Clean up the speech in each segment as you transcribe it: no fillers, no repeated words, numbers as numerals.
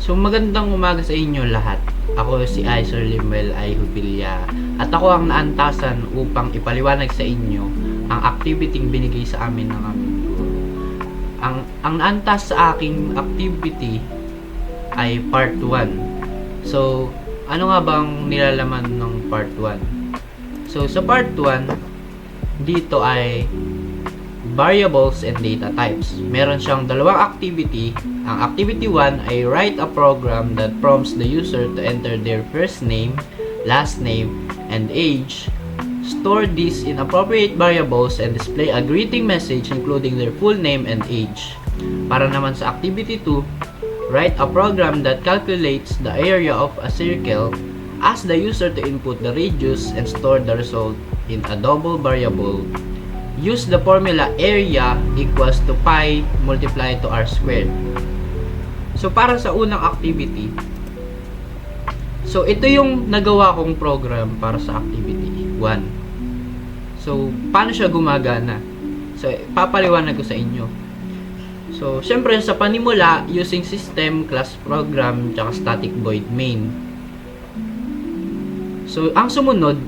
So magandang umaga sa inyo lahat. Ako si Sir Limuel I. Hubilia at ako ang naantasan upang ipaliwanag sa inyo ang activity binigay sa amin ng aming guro. Ang naantas sa aking activity ay part 1. So, ano nga bang nilalaman ng part 1? So, sa part 1, dito ay variables and data types. Meron siyang dalawang activity. Ang activity 1 ay write a program that prompts the user to enter their first name, last name, and age, store these in appropriate variables, and display a greeting message including their full name and age. Para naman sa activity 2, write a program that calculates the area of a circle, ask the user to input the radius, and store the result in a double variable. Use the formula area equals to pi multiplied to r squared. So, para sa unang activity, so, ito yung nagawa kong program para sa activity 1. So, paano siya gumagana? So, papaliwanag ko sa inyo. So, syempre, sa panimula, using system, class program, tsaka static void main. So, ang sumunod,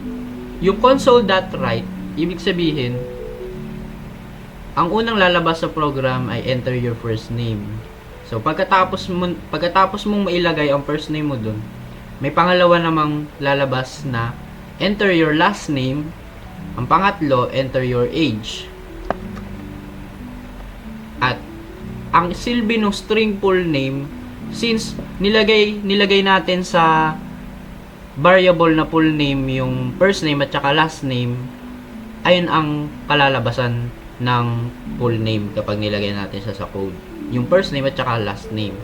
yung console.write, ibig sabihin, ang unang lalabas sa program ay enter your first name. So, pagkatapos mong mailagay ang first name mo dun, may pangalawa namang lalabas na enter your last name. Ang pangatlo, enter your age. At ang silbi ng string full name, since nilagay natin sa variable na full name yung first name at saka last name, ayun ang kalalabasan ng full name kapag nilagay natin sa code. Yung first name at saka last name.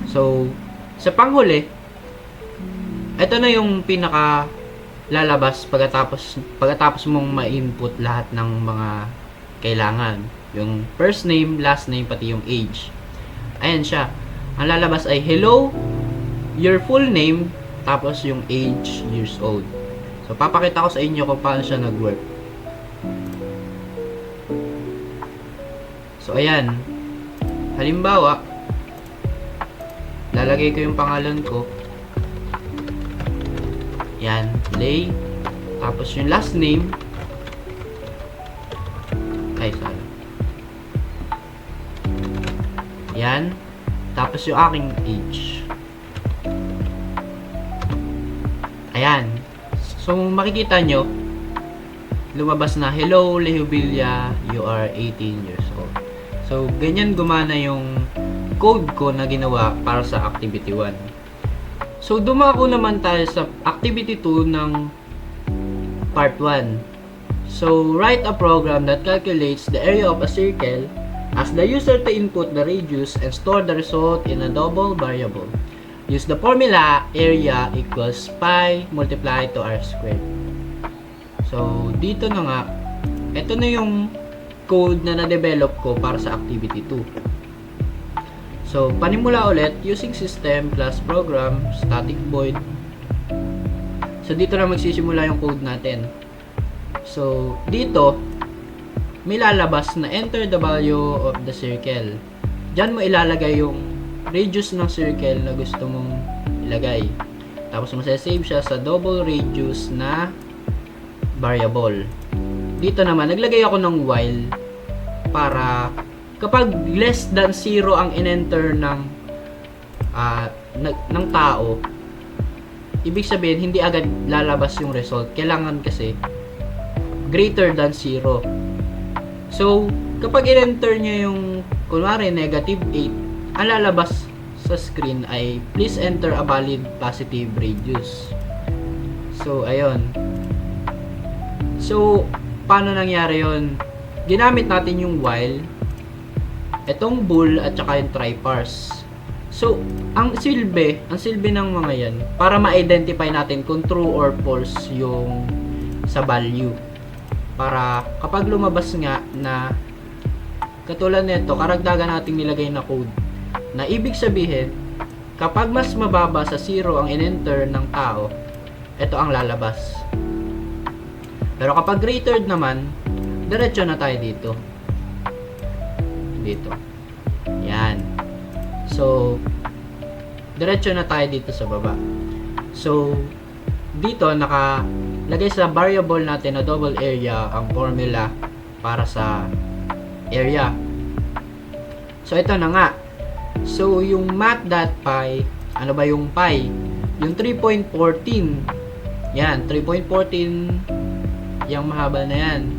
So, sa panghuli, ito na yung pinaka lalabas pagkatapos mong ma-input lahat ng mga kailangan. Yung first name, last name, pati yung age. Ayan siya. Ang lalabas ay hello, your full name, tapos yung age, years old. So, papakita ko sa inyo kung paano siya nag-work. So, ayan. Halimbawa, lalagay ko yung pangalan ko. Yan, Lay. Tapos yung last name. Ay, sorry. Yan. Tapos yung aking age. Ayan. So, makikita nyo, lumabas na, hello, Lehubilia, you are 18 years old. So, ganyan gumana yung code ko na ginawa para sa activity 1. So, dumako naman tayo sa activity 2 ng part 1. So, write a program that calculates the area of a circle, ask the user to input the radius, and store the result in a double variable. Use the formula area equals pi multiplied to r squared. So, dito na nga, ito na yung code na na-develop ko para sa activity 2. So, panimula ulit, using system, class program, static void. So, dito na magsisimula yung code natin. So, dito, may lalabas na enter the value of the circle. Diyan mo ilalagay yung radius ng circle na gusto mong ilagay. Tapos, masasave siya sa double radius na variable. Dito naman, naglagay ako ng while para kapag less than 0 ang in-enter ng tao, ibig sabihin, hindi agad lalabas yung result. Kailangan kasi greater than 0. So, kapag in-enter niya yung, kunwari, negative 8, ang lalabas sa screen ay, please enter a valid positive radius. So, ayun. So, paano nangyari yon? Ginamit natin yung while, itong bool, at saka yung try parse. So, ang silbi ng mga yan, para ma-identify natin kung true or false yung sa value. Para kapag lumabas nga na katulad nito, karagdagan nating nilagay na code, na ibig sabihin, kapag mas mababa sa 0 ang in-enter ng tao, ito ang lalabas. Pero kapag greater naman, diretso na tayo dito. Dito. Yan. So, diretso na tayo dito sa baba. So, dito nakalagay sa variable natin na double area ang formula para sa area. So, ito na nga. So, yung math.pi, ano ba yung pi? Yung 3.14. Yan, 3.14. Yung mahaba na yan.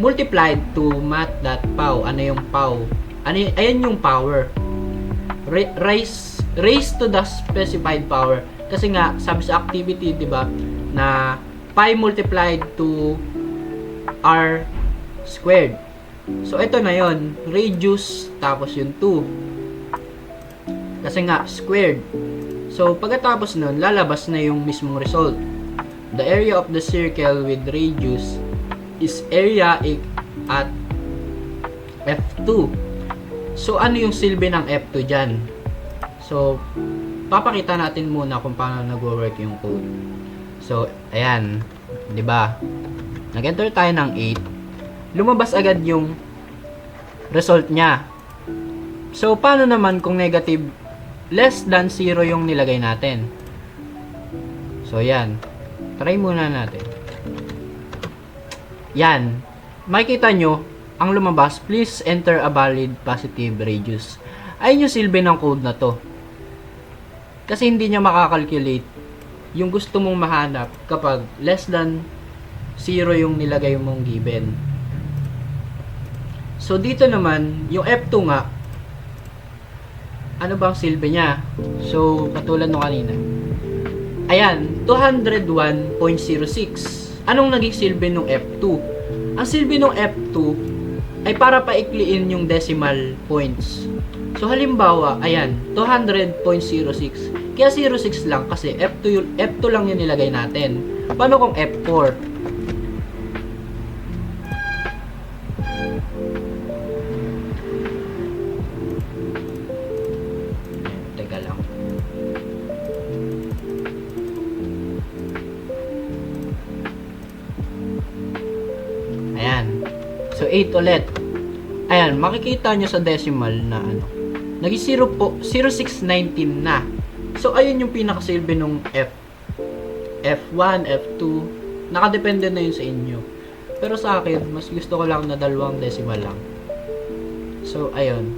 Multiplied to math.pow. Ano yung pow? Ayan yung power. Raise to the specified power. Kasi nga, sabi sa activity, di ba, na pi multiplied to r squared. So, ito na yon, radius, tapos yung 2. Kasi nga, squared. So, pagkatapos nun, lalabas na yung mismong result. The area of the circle with radius is area at F2. So, ano yung silbi ng F2 dyan? So, papakita natin muna kung paano nag-work yung code. So, ayan. Diba? Nag-enter tayo ng 8. Lumabas agad yung result niya. So, paano naman kung negative less than 0 yung nilagay natin? So, yan. Try muna natin. Yan. Makikita nyo, ang lumabas, please enter a valid positive radius. Ayun yung silbi ng code na to. Kasi hindi niya makakalculate yung gusto mong mahanap kapag less than 0 yung nilagay mong given. So, dito naman, yung F2 nga, ano bang silbi niya? So, katulad nung kanina. Ayan, 201.06. Anong naging silbi nung F2? Ang silbi nung F2 ay para paikliin yung decimal points. So, halimbawa, ayan, 200.06. Kaya 06 lang kasi F2 lang yung nilagay natin. Paano kung F4? Teka lang. Ayan. So, 8 ulit. Ayan, makikita nyo sa decimal na ano. Naging 0619 na. So, ayun yung pinakasilbi nung F1, F2. Nakadepende na yun sa inyo. Pero sa akin, mas gusto ko lang na 2 decimal lang. So, ayun.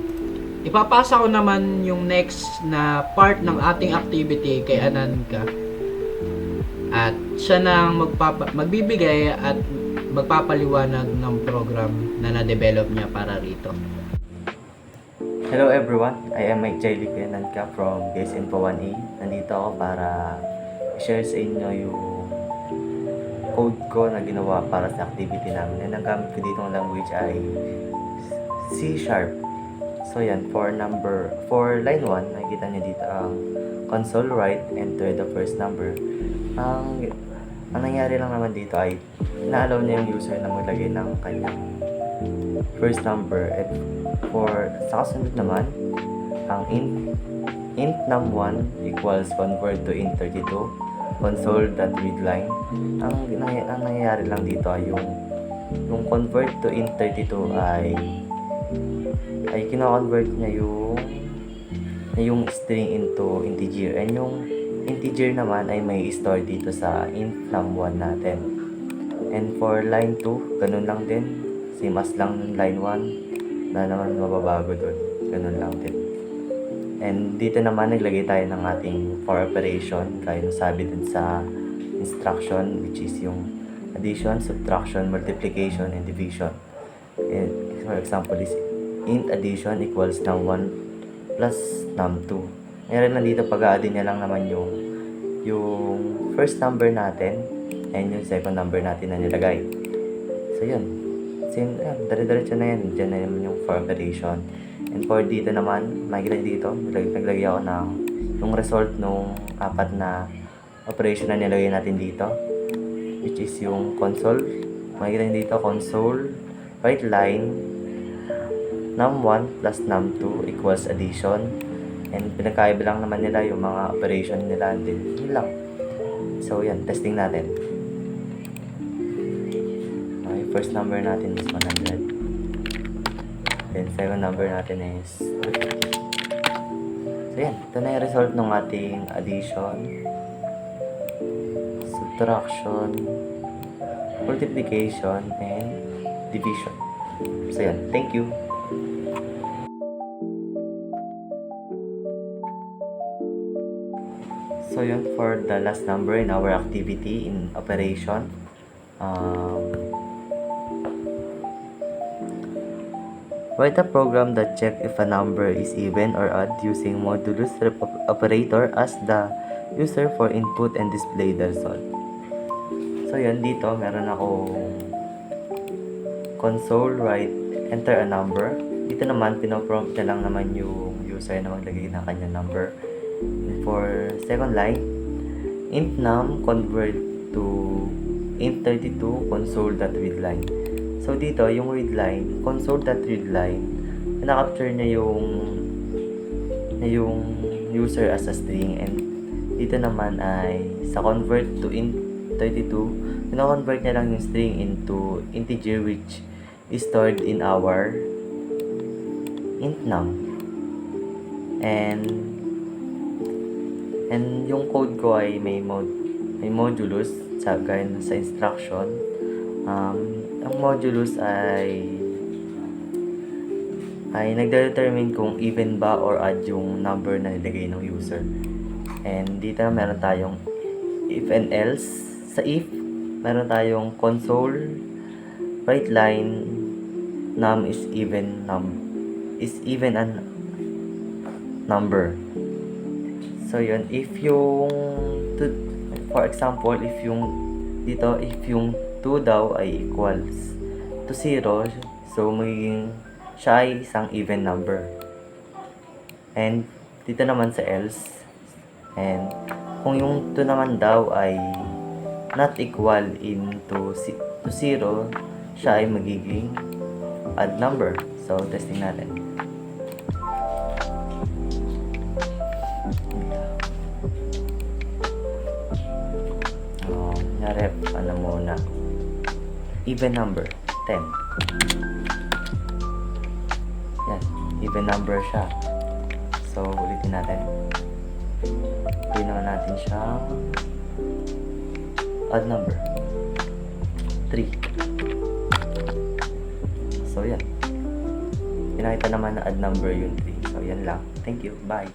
Ipapasa ko naman yung next na part ng ating activity kay Ananka. At siya nang magbibigay at magpapaliwanag ng program na na-develop niya para rito. Hello everyone, I am Mike Jaili Ananka from Base Info 1A. Nandito ako para i-share sa inyo yung code ko na ginawa para sa activity namin. And ang gamit ko dito ng language ay C#. So yan, for line 1, nakikita nyo dito ang console write, enter the first number. Ang nangyari lang naman dito ay na-allow niya yung user na maglagay ng kanyang first number. At sa kasunod naman, ang int num1 equals convert to int32 console.readline. Ang nangyayari lang dito ay yung convert to int32 ay kino-convert niya yung string into integer, and yung integer naman ay may store dito sa int num1 natin. And for line 2, ganun lang din, same as lang line 1. Na naman mababago doon. Ganun lang din. And dito naman naglagay tayo ng ating for operation kaya nung sabi dun sa instruction, which is yung addition, subtraction, multiplication, and division. And for example is int addition equals num1 plus num2. Ngayon lang dito pag-a-add niya lang naman yung first number natin and yung second number natin na nilagay. So yun. Same, dire-diretso na yan. Diyan na naman yung for operation. And for dito naman, makikita dito, naglagay ako ng yung result nung 4 na operation na nilagay natin dito, which is yung console. Makikita dito, console, write line, num1 plus num2 equals addition. And pinagkaiba lang naman nila yung mga operation nila. And then, yun lang. So, yan, testing natin. First number natin is 100. Then second number natin is 250. So yan. Ito na yung result ng ating addition, subtraction, multiplication, and division. So yan. Thank you. So yun, for the last number in our activity in operation. Write a program that checks if a number is even or odd using modulus operator as the user for input and display the result. So yun, dito meron akong console, write, enter a number. Dito naman, pinoprompt na lang naman yung user na maglagay ng kanyang number. And for second line, int num convert to int32 console.readline. So dito, yung readline, console.readline, na-capture niya yung user as a string, and dito naman ay sa convert to int32, na-convert niya lang yung string into integer which is stored in our int num. And yung code ko ay may modulus gaya sa instruction. Ang modulus ay nagde-determine kung even ba or odd yung number na nilagay ng user. And dito meron tayong if and else. Sa if, meron tayong console, write line, num is even a number. So yun, if yung for example, if yung 2 daw ay equals to 0, so magiging siya ay isang even number. And dito naman sa else, and kung yung 2 naman daw ay not equal to 0, siya ay magiging odd number. So testing natin. Rep, muna, even number 10. Yan, even number siya. So ulitin natin. Ginawa natin siyang odd number 3. So yan, pinakita naman na odd number yung 3. So yan lang. Thank you, bye.